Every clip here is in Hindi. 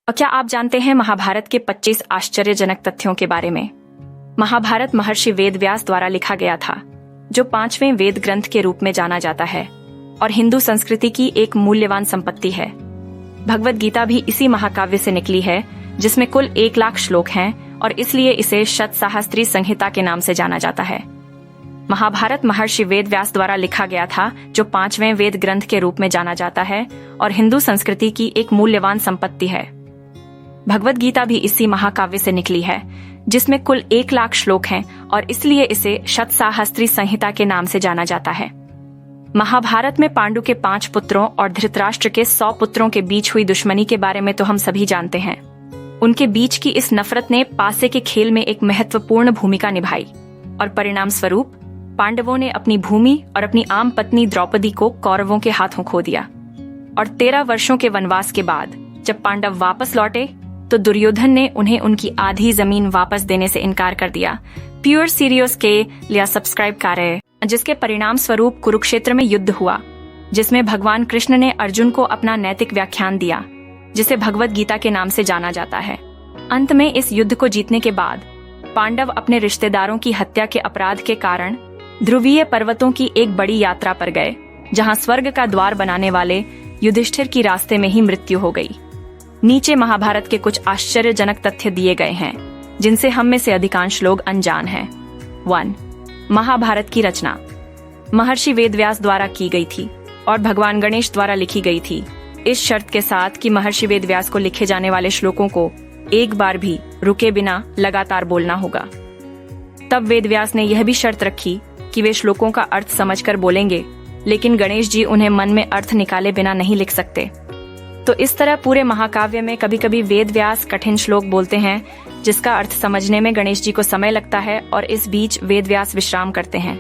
और क्या आप जानते हैं महाभारत के 25 आश्चर्यजनक तथ्यों के बारे में? महाभारत महर्षि वेदव्यास द्वारा लिखा गया था, जो 5वें वेद ग्रंथ के रूप में जाना जाता है और हिंदू संस्कृति की एक मूल्यवान संपत्ति है। भगवद गीता भी इसी महाकाव्य से निकली है, जिसमें कुल 1 लाख श्लोक हैं और इसलिए इसे शतसाहस्त्री संहिता के नाम से जाना जाता है। महाभारत महर्षि वेदव्यास द्वारा लिखा गया था, जो 5वें वेद ग्रंथ के रूप में जाना जाता है और हिंदू संस्कृति की एक मूल्यवान संपत्ति है। भगवद गीता भी इसी महाकाव्य से निकली है, जिसमें कुल 1 लाख श्लोक हैं और इसलिए इसे शतसाहस्त्री संहिता के नाम से जाना जाता है। महाभारत में पांडु के 5 पुत्रों और धृतराष्ट्र के 100 पुत्रों के बीच हुई दुश्मनी के बारे में तो हम सभी जानते हैं। उनके बीच की इस नफरत ने पासे के खेल में एक महत्वपूर्ण भूमिका निभाई और परिणाम स्वरूप पांडवों ने अपनी भूमि और अपनी आम पत्नी द्रौपदी को कौरवों के हाथों खो दिया। और 13 वर्षों के वनवास के बाद जब पांडव वापस लौटे तो दुर्योधन ने उन्हें उनकी आधी जमीन वापस देने से इनकार कर दिया। प्योर सीरियस के लिए सब्सक्राइब करें, जिसके परिणाम स्वरूप कुरुक्षेत्र में युद्ध हुआ, जिसमें भगवान कृष्ण ने अर्जुन को अपना नैतिक व्याख्यान दिया, जिसे भगवद गीता के नाम से जाना जाता है। अंत में इस युद्ध को जीतने के बाद पांडव अपने रिश्तेदारों की हत्या के अपराध के कारण ध्रुवीय पर्वतों की एक बड़ी यात्रा पर गए, जहां स्वर्ग का द्वार बनाने वाले युधिष्ठिर की रास्ते में ही मृत्यु हो गई। नीचे महाभारत के कुछ आश्चर्यजनक तथ्य दिए गए हैं, जिनसे हम में से अधिकांश लोग अनजान हैं। 1. महाभारत की रचना महर्षि वेदव्यास द्वारा की गई थी और भगवान गणेश द्वारा लिखी गई थी, इस शर्त के साथ कि महर्षि वेदव्यास को लिखे जाने वाले श्लोकों को एक बार भी रुके बिना लगातार बोलना होगा। तब वेदव्यास ने यह भी शर्त रखी कि वे श्लोकों का अर्थ समझकर बोलेंगे, लेकिन गणेश जी उन्हें मन में अर्थ निकाले बिना नहीं लिख सकते। तो इस तरह पूरे महाकाव्य में कभी कभी वेदव्यास कठिन श्लोक बोलते हैं, जिसका अर्थ समझने में गणेश जी को समय लगता है और इस बीच वेदव्यास विश्राम करते हैं।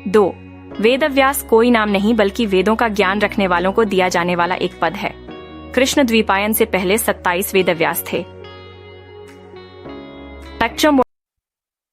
2. वेदव्यास कोई नाम नहीं बल्कि वेदों का ज्ञान रखने वालों को दिया जाने वाला एक पद है। कृष्ण द्वीपायन से पहले 27 वेदव्यास थे,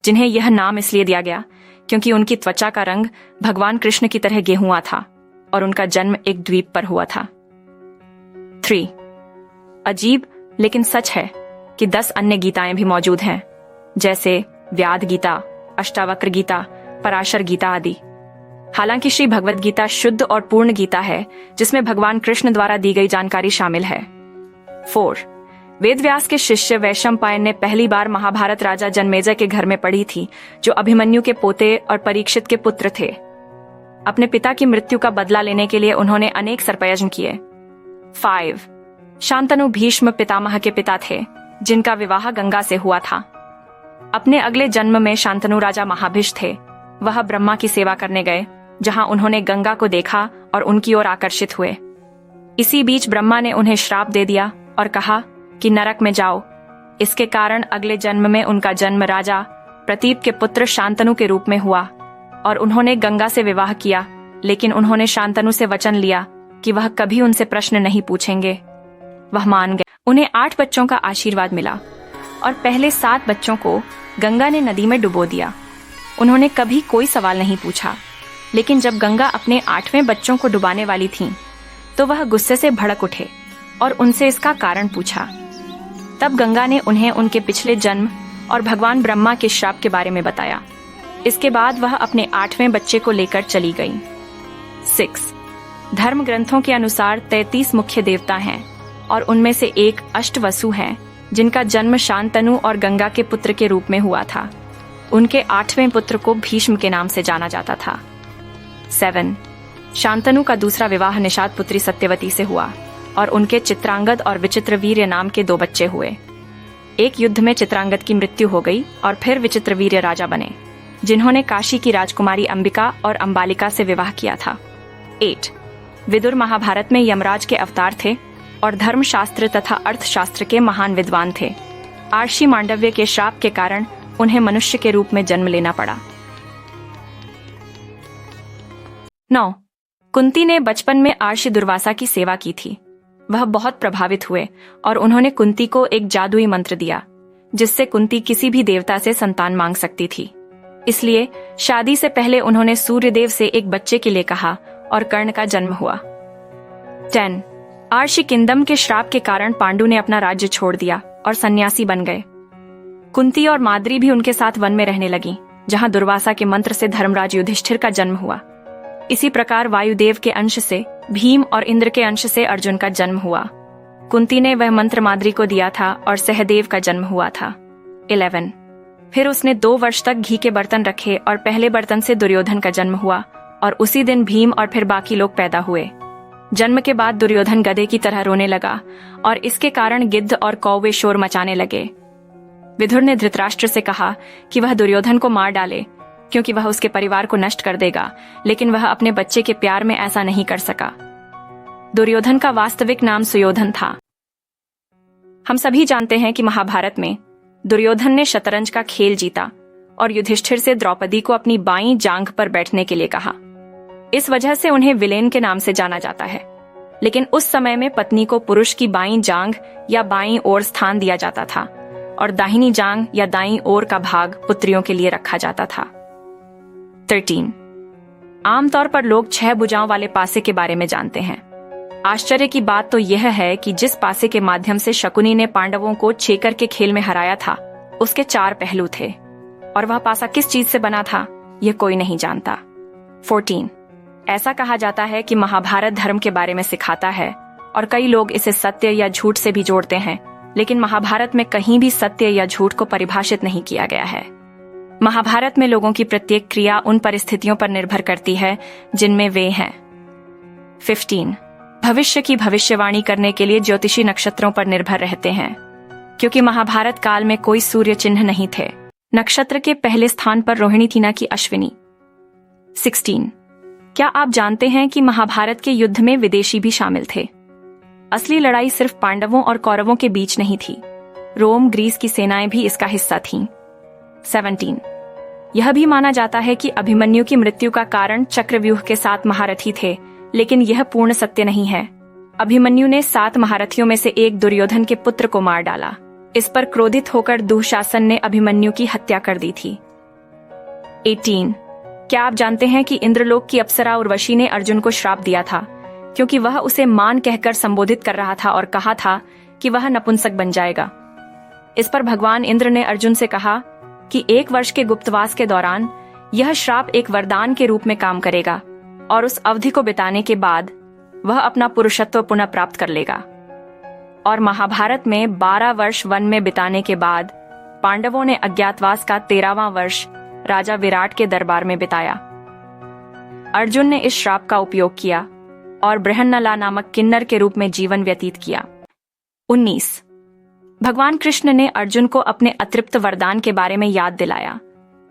जिन्हें यह नाम इसलिए दिया गया क्योंकि उनकी त्वचा का रंग भगवान कृष्ण की तरह गेहुआ था और उनका जन्म एक द्वीप पर हुआ था। 3. अजीब लेकिन सच है कि 10 अन्य गीताएं भी मौजूद हैं, जैसे व्याध गीता, अष्टावक्र गीता, पराशर गीता आदि। हालांकि श्री भगवद गीता शुद्ध और पूर्ण गीता है, जिसमें भगवान कृष्ण द्वारा दी गई जानकारी शामिल है। 4. वेदव्यास के शिष्य वैशंपायन ने पहली बार महाभारत राजा जन्मेजय के घर में पढ़ी थी, जो अभिमन्यु के पोते और परीक्षित के पुत्र थे। अपने पिता की मृत्यु का बदला लेने के लिए उन्होंने अनेक सरपयज्ञ किए। 5. शांतनु भीष्म पितामह के पिता थे, जिनका विवाह गंगा से हुआ था। अपने अगले जन्म में शांतनु राजा महाभिष थे। वह ब्रह्मा की सेवा करने गए, जहां उन्होंने गंगा को देखा और उनकी ओर आकर्षित हुए। इसी बीच ब्रह्मा ने उन्हें श्राप दे दिया और कहा कि नरक में जाओ। इसके कारण अगले जन्म में उनका जन्म राजा प्रतीप के पुत्र शांतनु के रूप में हुआ और उन्होंने गंगा से विवाह किया, लेकिन उन्होंने शांतनु से वचन लिया कि वह कभी उनसे प्रश्न नहीं पूछेंगे। वह मान गए। उन्हें 8 बच्चों का आशीर्वाद मिला और पहले 7 बच्चों को गंगा ने नदी में डुबो दिया। उन्होंने कभी कोई सवाल नहीं पूछा, लेकिन जब गंगा अपने 8वें बच्चों को डुबाने वाली थीं, तो वह गुस्से से भड़क उठे और उनसे इसका कारण पूछा। तब गंगा ने उन्हें उनके पिछले जन्म और भगवान ब्रह्मा के श्राप के बारे में बताया। इसके बाद वह अपने 8वें बच्चे को लेकर चली गईं। 6. धर्म ग्रंथों के अनुसार 33 मुख्य देवता हैं और उनमें से एक अष्टवसु हैं, जिनका जन्म शांतनु और गंगा के पुत्र के रूप में हुआ था। उनके 8वें पुत्र को भीष्म के नाम से जाना जाता था। 7. शांतनु का दूसरा विवाह निषाद पुत्री सत्यवती से हुआ और उनके चित्रांगद और विचित्रवीर्य नाम के 2 बच्चे हुए। एक युद्ध में चित्रांगद की मृत्यु हो गई और फिर विचित्रवीर्य राजा बने, जिन्होंने काशी की राजकुमारी अंबिका और अंबालिका से विवाह किया था। 8. विदुर महाभारत में यमराज के अवतार थे और धर्मशास्त्र तथा अर्थशास्त्र के महान विद्वान थे। आर्षि मांडव्य के श्राप के कारण उन्हें मनुष्य के रूप में जन्म लेना पड़ा। 9. कुंती ने बचपन में आर्षि दुर्वासा की सेवा की थी। वह बहुत प्रभावित हुए और उन्होंने कुंती को एक जादुई मंत्र दिया, जिससे कुंती किसी भी देवता से संतान मांग सकती थी। इसलिए शादी से पहले उन्होंने सूर्यदेव से एक बच्चे के लिए कहा और कर्ण का जन्म हुआ। 10. आर्षि किंगडम के श्राप के कारण पांडु ने अपना राज्य छोड़ दिया और सन्यासी बन गए। कुंती और माद्री भी उनके साथ वन में रहने लगी, जहां दुर्वासा के मंत्र से धर्मराज युधिष्ठिर का जन्म हुआ। इसी प्रकार वायुदेव के अंश से भीम और इंद्र के अंश से अर्जुन का जन्म हुआ। कुंती ने वह मंत्र माद्री को दिया था और सहदेव का जन्म हुआ था। 11 फिर उसने 2 वर्ष तक घी के बर्तन रखे और पहले बर्तन से दुर्योधन का जन्म हुआ और उसी दिन भीम और फिर बाकी लोग पैदा हुए। जन्म के बाद दुर्योधन गधे की तरह रोने लगा और इसके कारण गिद्ध और कौवे शोर मचाने लगे। विदुर ने धृतराष्ट्र से कहा कि वह दुर्योधन को मार डाले क्योंकि वह उसके परिवार को नष्ट कर देगा, लेकिन वह अपने बच्चे के प्यार में ऐसा नहीं कर सका। दुर्योधन का वास्तविक नाम सुयोधन था। हम सभी जानते हैं कि महाभारत में दुर्योधन ने शतरंज का खेल जीता और युधिष्ठिर से द्रौपदी को अपनी बाईं जांघ पर बैठने के लिए कहा। इस वजह से उन्हें विलेन के नाम से जाना जाता है। लेकिन उस समय में पत्नी को पुरुष की बाईं जांघ या बाईं ओर स्थान दिया जाता था और दाहिनी जांघ या दाईं ओर का भाग पुत्रियों के लिए रखा जाता था। 13 आमतौर पर लोग 6 भुजाओं वाले पासे के बारे में जानते हैं। आश्चर्य की बात तो यह है कि जिस पासे के माध्यम से शकुनी ने पांडवों को छेकर के खेल में हराया था, उसके 4 पहलू थे और वह पासा किस चीज से बना था, यह कोई नहीं जानता। 14 ऐसा कहा जाता है कि महाभारत धर्म के बारे में सिखाता है और कई लोग इसे सत्य या झूठ से भी जोड़ते हैं, लेकिन महाभारत में कहीं भी सत्य या झूठ को परिभाषित नहीं किया गया है। महाभारत में लोगों की प्रत्येक क्रिया उन परिस्थितियों पर निर्भर करती है जिनमें वे हैं। 15 भविष्य की भविष्यवाणी करने के लिए ज्योतिषी नक्षत्रों पर निर्भर रहते हैं, क्योंकि महाभारत काल में कोई सूर्य चिन्ह नहीं थे। नक्षत्र के पहले स्थान पर रोहिणी थी, न कि अश्विनी। 16 क्या आप जानते हैं कि महाभारत के युद्ध में विदेशी भी शामिल थे? असली लड़ाई सिर्फ पांडवों और कौरवों के बीच नहीं थी, रोम ग्रीस की सेनाएं भी इसका हिस्सा थीं। 17 यह भी माना जाता है कि अभिमन्यु की मृत्यु का कारण चक्रव्यूह के 7 महारथी थे, लेकिन यह पूर्ण सत्य नहीं है। अभिमन्यु ने 7 महारथियों में से एक दुर्योधन के पुत्र को मार डाला। इस पर क्रोधित होकर दुःशासन ने अभिमन्यु की हत्या कर दी थी। 18 क्या आप जानते हैं कि इंद्रलोक की अप्सरा उर्वशी ने अर्जुन को श्राप दिया था, क्योंकि वह उसे मान कहकर संबोधित कर रहा था और कहा था कि वह नपुंसक बन जाएगा। इस पर भगवान इंद्र ने अर्जुन से कहा कि 1 वर्ष के गुप्तवास के दौरान यह श्राप एक वरदान के रूप में काम करेगा और उस अवधि को बिताने के बाद वह अपना पुरुषत्व पुनः प्राप्त कर लेगा। और महाभारत में 12 वर्ष वन में बिताने के बाद पांडवों ने अज्ञातवास का 13वां वर्ष राजा विराट के दरबार में बिताया। अर्जुन ने इस श्राप का उपयोग किया और बृहन्नला नामक किन्नर के रूप में जीवन व्यतीत किया। 19 भगवान कृष्ण ने अर्जुन को अपने अतृप्त वरदान के बारे में याद दिलाया,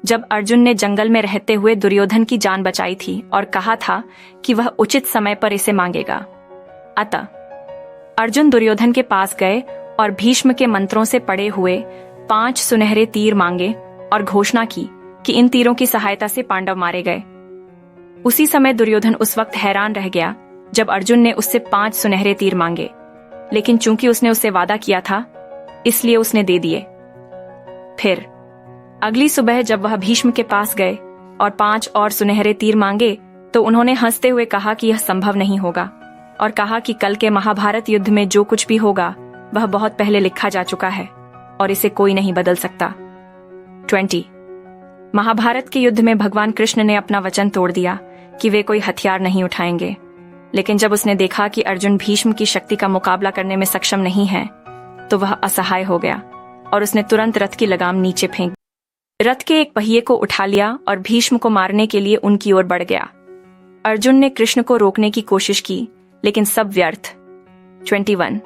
जब अर्जुन ने जंगल में रहते हुए दुर्योधन की जान बचाई थी और कहा था कि वह उचित समय पर इसे मांगेगा। अतः अर्जुन दुर्योधन के पास गए और भीष्म के मंत्रों से पड़े हुए 5 सुनहरे तीर मांगे और घोषणा की कि इन तीरों की सहायता से पांडव मारे गए। उसी समय दुर्योधन उस वक्त हैरान रह गया जब अर्जुन ने उससे 5 सुनहरे तीर मांगे, लेकिन चूंकि उसने उससे वादा किया था इसलिए उसने दे दिए। फिर अगली सुबह जब वह भीष्म के पास गए और 5 और सुनहरे तीर मांगे तो उन्होंने हंसते हुए कहा कि यह संभव नहीं होगा और कहा कि कल के महाभारत युद्ध में जो कुछ भी होगा वह बहुत पहले लिखा जा चुका है और इसे कोई नहीं बदल सकता। 20 महाभारत के युद्ध में भगवान कृष्ण ने अपना वचन तोड़ दिया कि वे कोई हथियार नहीं उठाएंगे, लेकिन जब उसने देखा कि अर्जुन भीष्म की शक्ति का मुकाबला करने में सक्षम नहीं है तो वह असहाय हो गया और उसने तुरंत रथ की लगाम नीचे फेंक रथ के एक पहिए को उठा लिया और भीष्म को मारने के लिए उनकी ओर बढ़ गया। अर्जुन ने कृष्ण को रोकने की कोशिश की, लेकिन सब व्यर्थ। 21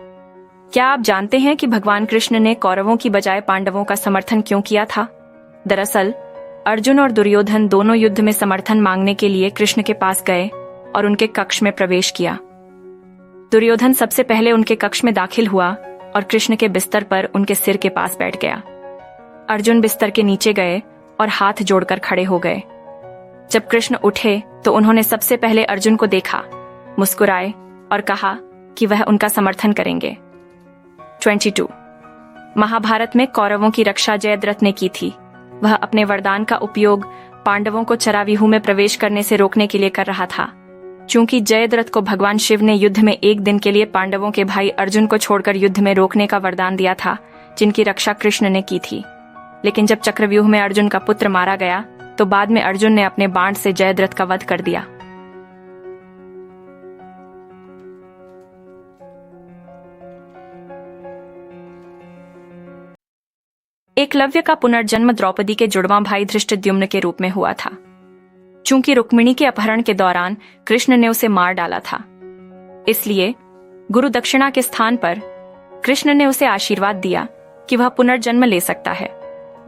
क्या आप जानते हैं कि भगवान कृष्ण ने कौरवों की बजाय पांडवों का समर्थन क्यों किया था? दरअसल अर्जुन और दुर्योधन दोनों युद्ध में समर्थन मांगने के लिए कृष्ण के पास गए और उनके कक्ष में प्रवेश किया। दुर्योधन सबसे पहले उनके कक्ष में दाखिल हुआ और कृष्ण के बिस्तर पर उनके सिर के पास बैठ गया। अर्जुन बिस्तर के नीचे गए और हाथ जोड़कर खड़े हो गए। जब कृष्ण उठे तो उन्होंने सबसे पहले अर्जुन को देखा, मुस्कुराए और कहा कि वह उनका समर्थन करेंगे। 22 महाभारत में कौरवों की रक्षा जयद्रथ ने की थी। वह अपने वरदान का उपयोग पांडवों को चराव्यूह में प्रवेश करने से रोकने के लिए कर रहा था। चूंकि जयद्रथ को भगवान शिव ने युद्ध में एक दिन के लिए पांडवों के भाई अर्जुन को छोड़कर युद्ध में रोकने का वरदान दिया था, जिनकी रक्षा कृष्ण ने की थी, लेकिन जब चक्रव्यूह में अर्जुन का पुत्र मारा गया तो बाद में अर्जुन ने अपने बाण से जयद्रथ का वध कर दिया। एकलव्य का पुनर्जन्म द्रौपदी के जुड़वां भाई धृष्टद्युम्न के रूप में हुआ था। चूंकि रुक्मिणी के अपहरण के दौरान कृष्ण ने उसे मार डाला था, इसलिए गुरु दक्षिणा के स्थान पर कृष्ण ने उसे आशीर्वाद दिया कि वह पुनर्जन्म ले सकता है।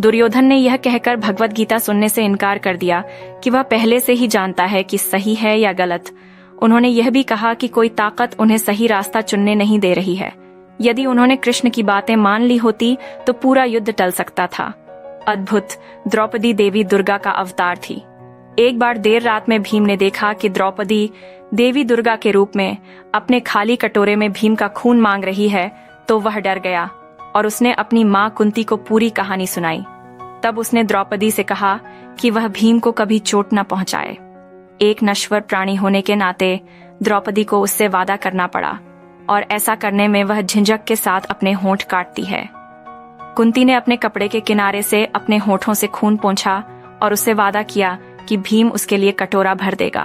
दुर्योधन ने यह कहकर भगवत गीता सुनने से इनकार कर दिया कि वह पहले से ही जानता है कि सही है या गलत। उन्होंने यह भी कहा कि कोई ताकत उन्हें सही रास्ता चुनने नहीं दे रही है। यदि उन्होंने कृष्ण की बातें मान ली होती तो पूरा युद्ध टल सकता था। अद्भुत, द्रौपदी देवी दुर्गा का अवतार थी। एक बार देर रात में भीम ने देखा कि द्रौपदी देवी दुर्गा के रूप में अपने खाली कटोरे में भीम का खून मांग रही है, तो वह डर गया और उसने अपनी मां कुंती को पूरी कहानी सुनाई। तब उसने द्रौपदी से कहा कि वह भीम को कभी चोट न पहुंचाए। एक नश्वर प्राणी होने के नाते द्रौपदी को उससे वादा करना पड़ा, और ऐसा करने में वह झिंझक के साथ अपने होंठ काटती है। कुंती ने अपने कपड़े के किनारे से अपने होठों से खून पोंछा और उससे वादा किया कि भीम उसके लिए कटोरा भर देगा।